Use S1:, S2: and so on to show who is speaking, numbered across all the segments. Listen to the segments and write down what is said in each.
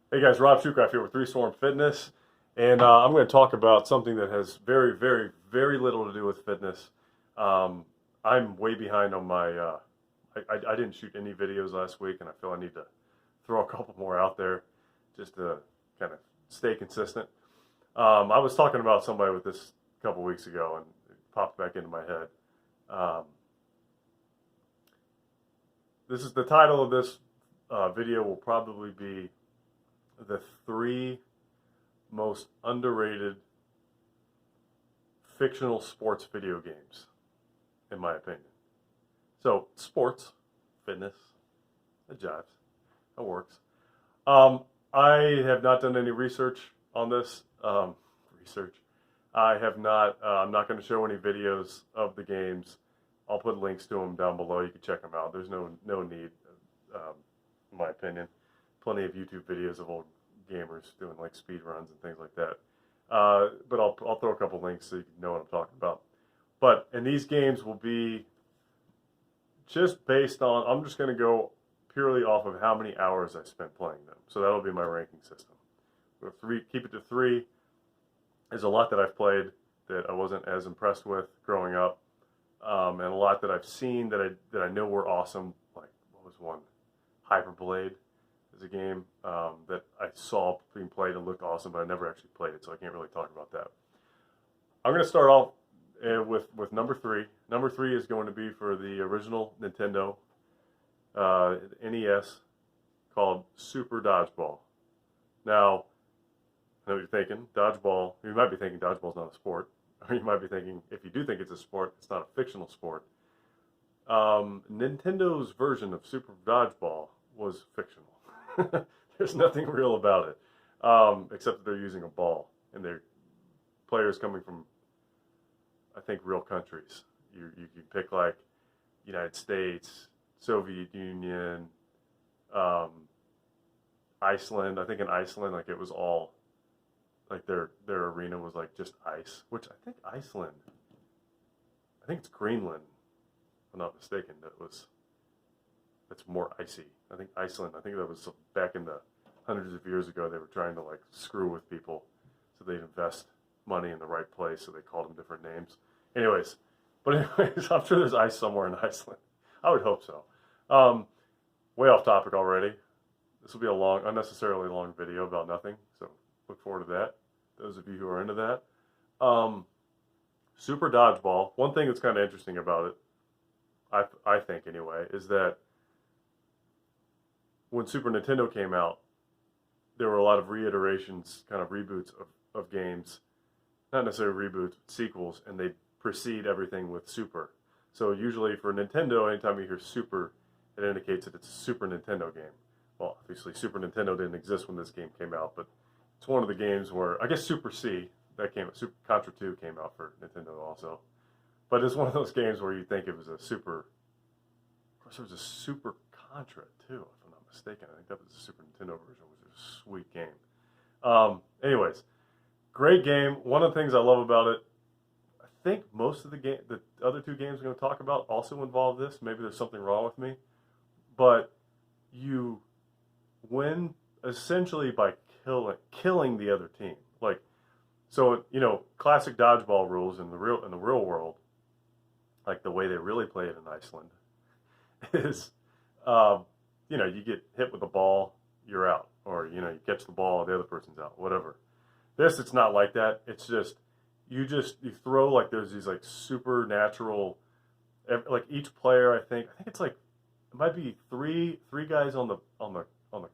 S1: Hey guys, Rob Shoecraft here with Three Storm Fitness, and I'm going to talk about something that has very, very, very little to do with fitness. Um, I'm way behind on my. I didn't shoot any videos last week, and I feel I need to throw a couple more out there just to kind of stay consistent. I was talking about somebody with this a couple weeks ago, and it popped back into my head. Um, this is the title of this video will probably be the three most underrated fictional sports video games, in my opinion. So, sports, fitness, it jives, it works. Um, I have not done any research on this. Research. I have not. I'm not going to show any videos of the games. I'll put links to them down below. You can check them out. There's no need, um, in my opinion. Plenty of YouTube videos of old gamers doing like speed runs and things like that. But I'll throw a couple links so you can know what I'm talking about. But and these games will be just based on. I'm just going to go purely off of how many hours I spent playing them. So that'll be my ranking system. Keep it to three. There's a lot that I've played that I wasn't as impressed with growing up, and a lot that I've seen that I know were awesome. Like what was one? Hyperblade is a game that I saw being played and looked awesome, but I never actually played it, so I can't really talk about that. I'm going to start off with number three. Number three is going to be for the original Nintendo NES called Super Dodgeball. Now, I know what you're thinking, dodgeball, you might be thinking dodgeball's not a sport, or you might be thinking, if you do think it's a sport, it's not a fictional sport. Nintendo's version of Super Dodgeball was fictional. There's nothing real about it, except that they're using a ball, and they're players coming from, I think, real countries. You can pick like United States, Soviet Union, um, Iceland. I think in Iceland, like it was all like their arena was like just ice, which I think Iceland, I think it's Greenland, if I'm not mistaken. That's more icy. I think Iceland. I think that was back in the hundreds of years ago. They were trying to like screw with people, so they'd invest money in the right place. So they called them different names. Anyways, I'm sure there's ice somewhere in Iceland. I would hope so. Way off topic already. This will be a long, unnecessarily long video about nothing. So look forward to that. Those of you who are into that. Super Dodgeball. One thing that's kind of interesting about it, I think anyway, is that when Super Nintendo came out, there were a lot of reiterations, kind of reboots of games. Not necessarily reboots, but sequels, and they precede everything with Super. So usually for Nintendo, anytime you hear Super, it indicates that it's a Super Nintendo game. Well, obviously Super Nintendo didn't exist when this game came out, but it's one of the games where, I guess Super C, Super Contra 2 came out for Nintendo also. But it's one of those games where you think it was a Super, of course there was a Super Contra too, if I'm not mistaken. I think that was the Super Nintendo version, which was a sweet game. Anyways, great game. One of the things I love about it, I think most of the other two games I'm going to talk about also involve this. Maybe there's something wrong with me, but you win essentially by killing the other team. Like, so classic dodgeball rules in the real world, like the way they really play it in Iceland, is you get hit with the ball, you're out, or you catch the ball, the other person's out, whatever. This, it's not like that. It's just you throw like there's these like supernatural, like each player. I think it's like it might be three guys on the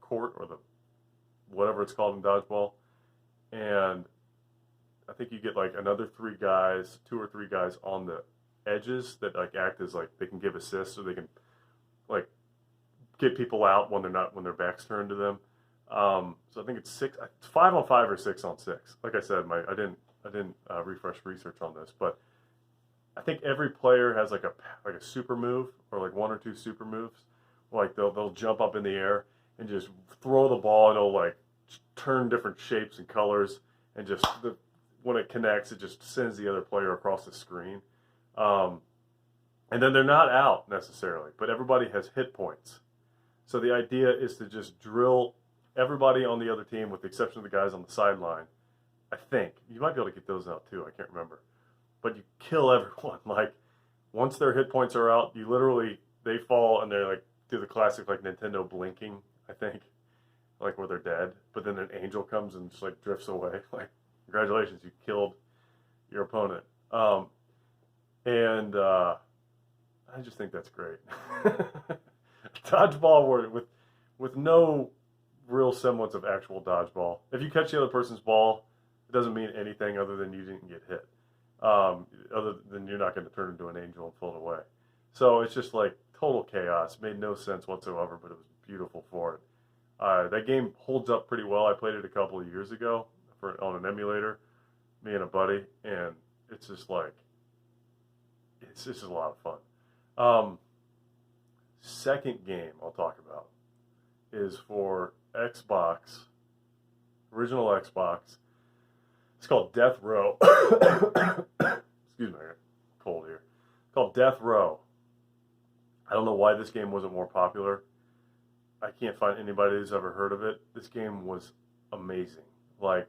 S1: court, or the whatever it's called in dodgeball, and I think you get like another two or three guys on the edges that like act as like they can give assists, or they can like get people out when their back's turned to them. So I think it's 5-on-5 or 6-on-6. Like I said, I didn't refresh research on this, but I think every player has like a super move, or like one or two super moves. Like they'll jump up in the air and just throw the ball, and it'll like turn different shapes and colors, and when it connects, it just sends the other player across the screen. And then they're not out necessarily, but everybody has hit points. So the idea is to just drill everybody on the other team, with the exception of the guys on the sideline. I think you might be able to get those out too. I can't remember, but you kill everyone. Like once their hit points are out, you literally they fall and they're like do the classic like Nintendo blinking. I think like where they're dead, but then an angel comes and just like drifts away. Like congratulations, you killed your opponent. And I just think that's great. Dodgeball with no real semblance of actual dodgeball. If you catch the other person's ball, it doesn't mean anything other than you didn't get hit. Other than you're not going to turn into an angel and float away. So it's just like total chaos. Made no sense whatsoever, but it was beautiful for it. That game holds up pretty well. I played it a couple of years ago on an emulator, me and a buddy, and it's just like, it's just a lot of fun. Second game I'll talk about is for Xbox, original Xbox. It's called Deathrow. Excuse me, I got cold here. It's called Deathrow. I don't know why this game wasn't more popular. I can't find anybody who's ever heard of it. This game was amazing. Like,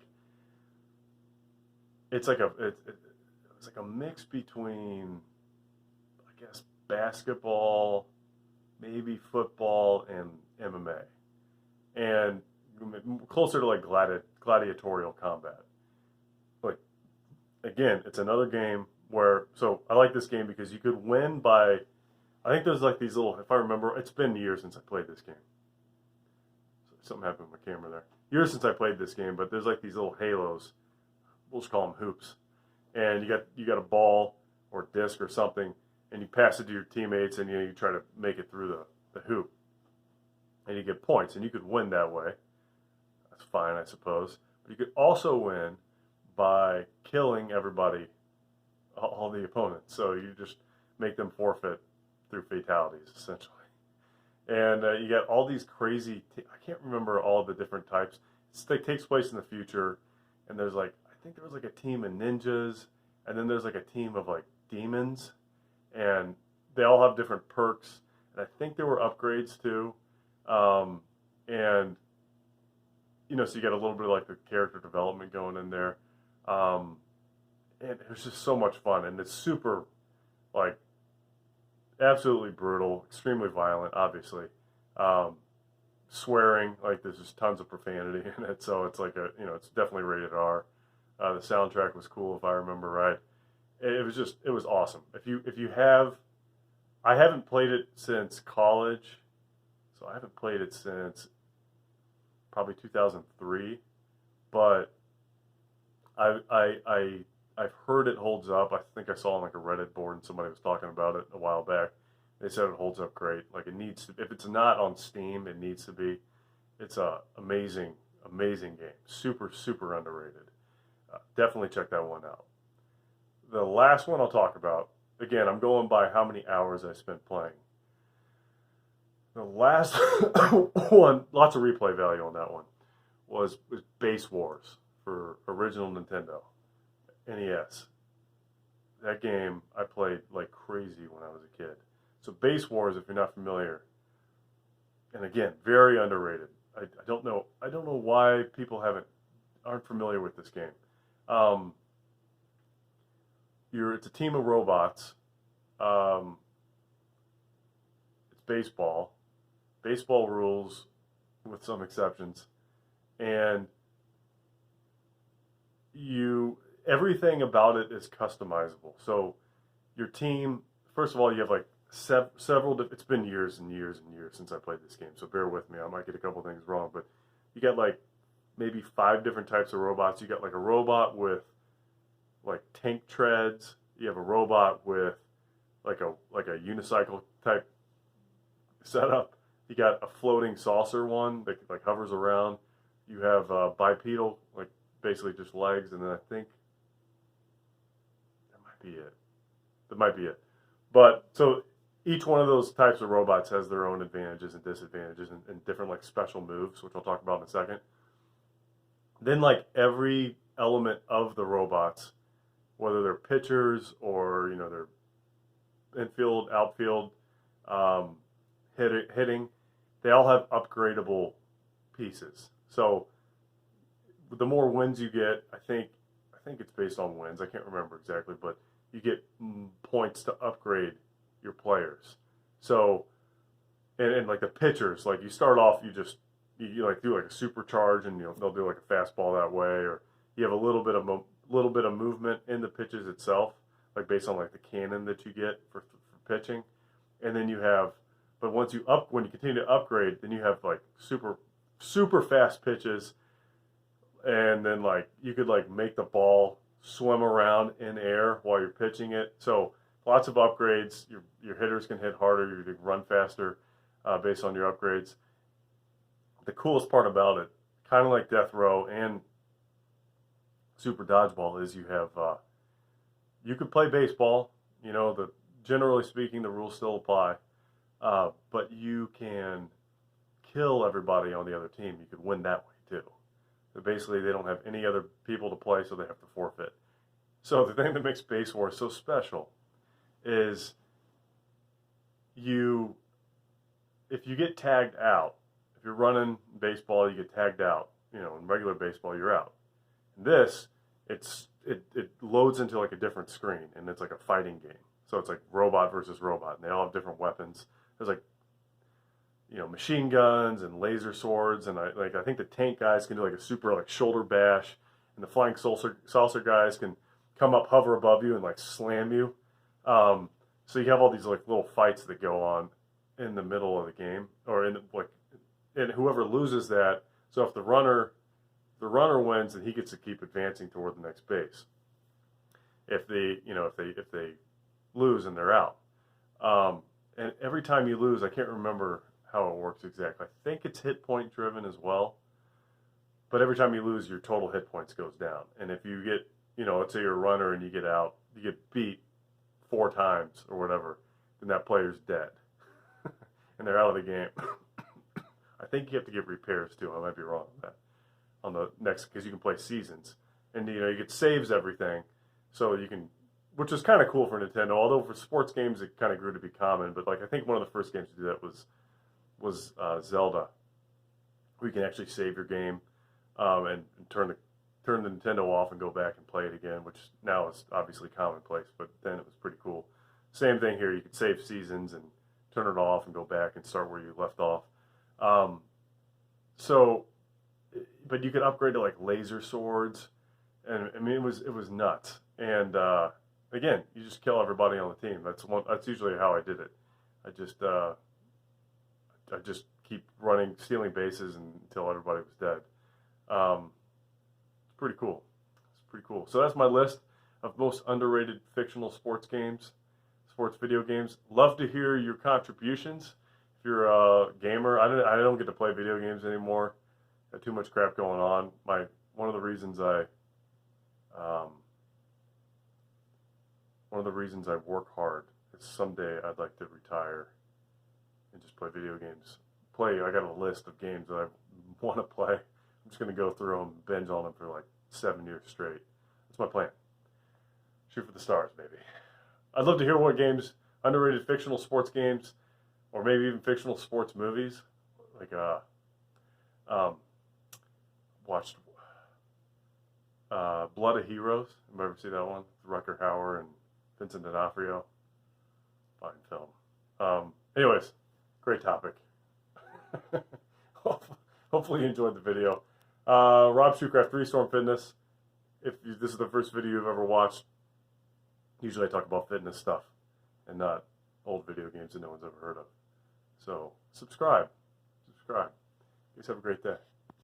S1: it's like it's like a mix between, I guess, basketball, maybe football, and MMA, and closer to like gladiatorial combat. But again, it's another game where, so I like this game because you could win by, I think there's like these little, if I remember, it's been years since I played this game. Something happened with my camera there. Years since I played this game, but there's like these little halos. We'll just call them hoops. And you got a ball or disc or something, and you pass it to your teammates, and you try to make it through the hoop. And you get points, and you could win that way. That's fine, I suppose. But you could also win by killing everybody, all the opponents. So you just make them forfeit through fatalities, essentially. And you got all these crazy, I can't remember all the different types. It takes place in the future, and there's like, I think there was like a team of ninjas, and then there's like a team of like demons, and they all have different perks, and I think there were upgrades too. And, you know, so you got a little bit of like the character development going in there. And it was just so much fun, and it's super, like, absolutely brutal, extremely violent, obviously. Swearing, like there's just tons of profanity in it, so it's like it's definitely rated R. The soundtrack was cool, if I remember right. It was awesome. If you have, I haven't played it since college, so I haven't played it since probably 2003, but I've heard it holds up. I think I saw on like a Reddit board and somebody was talking about it a while back. They said it holds up great. Like it needs to, if it's not on Steam, it needs to be. It's a amazing game. Super, super underrated. Definitely check that one out. The last one I'll talk about, again, I'm going by how many hours I spent playing. The last one, lots of replay value on that one, was Base Wars for original Nintendo. NES. That game I played like crazy when I was a kid. So Base Wars, if you're not familiar, and again, very underrated. I don't know why people aren't familiar with this game. It's a team of robots. It's baseball. Baseball rules, with some exceptions, and everything about it is customizable. So your team, first of all, you have like several, it's been years and years and years since I played this game, so bear with me. I might get a couple things wrong, but you got like maybe 5 different types of robots. You got like a robot with like tank treads. You have a robot with like a unicycle type setup. You got a floating saucer one that like hovers around. You have bipedal, like basically just legs, and then I think that might be it. But so each one of those types of robots has their own advantages and disadvantages and different like special moves, which I'll talk about in a second. Then like every element of the robots, whether they're pitchers or they're infield, outfield, hitting, they all have upgradable pieces. So the more wins you get, I think it's based on wins. I can't remember exactly, but you get points to upgrade your players. So, and like the pitchers, like you start off, you like do like a supercharge, and they'll do like a fastball that way, or you have a little bit of movement in the pitches itself, like based on like the cannon that you get for pitching, and then you have, but when you continue to upgrade, then you have like super fast pitches, and then like you could like make the ball swim around in air while you're pitching it. So lots of upgrades. Your hitters can hit harder. You can run faster based on your upgrades. The coolest part about it, kind of like Deathrow and Super Dodgeball, is you have you could play baseball. Generally speaking, the rules still apply, but you can kill everybody on the other team. You could win that way too. So basically, they don't have any other people to play, so they have to forfeit. So the thing that makes Base War so special is if you get tagged out, if you're running baseball, you get tagged out. In regular baseball, you're out. In this, it loads into like a different screen, and it's like a fighting game. So it's like robot versus robot, and they all have different weapons. There's like machine guns and laser swords, and I think the tank guys can do like a super like shoulder bash, and the flying saucer guys can come up, hover above you, and like slam you. So you have all these like little fights that go on in the middle of the game, or and whoever loses that. So if the runner wins, then he gets to keep advancing toward the next base. If they lose, and they're out. And every time you lose, I can't remember how it works exactly. I think it's hit point driven as well. But every time you lose, your total hit points goes down. And if you get, let's say you're a runner and you get out, you get beat 4 times or whatever, then that player's dead. And they're out of the game. I think you have to get repairs too. I might be wrong on that. On the next, because you can play seasons. And you get saves everything. So you can, which is kind of cool for Nintendo. Although for sports games, it kind of grew to be common. But like I think one of the first games to do that was Zelda, where you can actually save your game and turn the Nintendo off and go back and play it again, which now is obviously commonplace, but then it was pretty cool. Same thing here. You could save seasons and turn it off and go back and start where you left off. But you could upgrade to like laser swords, and I mean it was nuts. And again, you just kill everybody on the team. That's usually how I did it. I just keep running, stealing bases until everybody was dead. It's pretty cool. It's pretty cool. So that's my list of most underrated fictional sports video games. Love to hear your contributions. If you're a gamer, I don't get to play video games anymore. Got too much crap going on. One of the reasons I work hard is someday I'd like to retire and just play video games. I got a list of games that I want to play. I'm just going to go through them, binge on them for like 7 years straight. That's my plan. Shoot for the stars, baby. I'd love to hear what games, underrated fictional sports games, or maybe even fictional sports movies. Like, watched Blood of Heroes. You ever see that one? Rutger Hauer and Vincent D'Onofrio. Fine film. Anyways, great topic. Hopefully you enjoyed the video. Rob Shoecraft, 3Storm Fitness. If this is the first video you've ever watched, usually I talk about fitness stuff and not old video games that no one's ever heard of. So subscribe. You guys have a great day.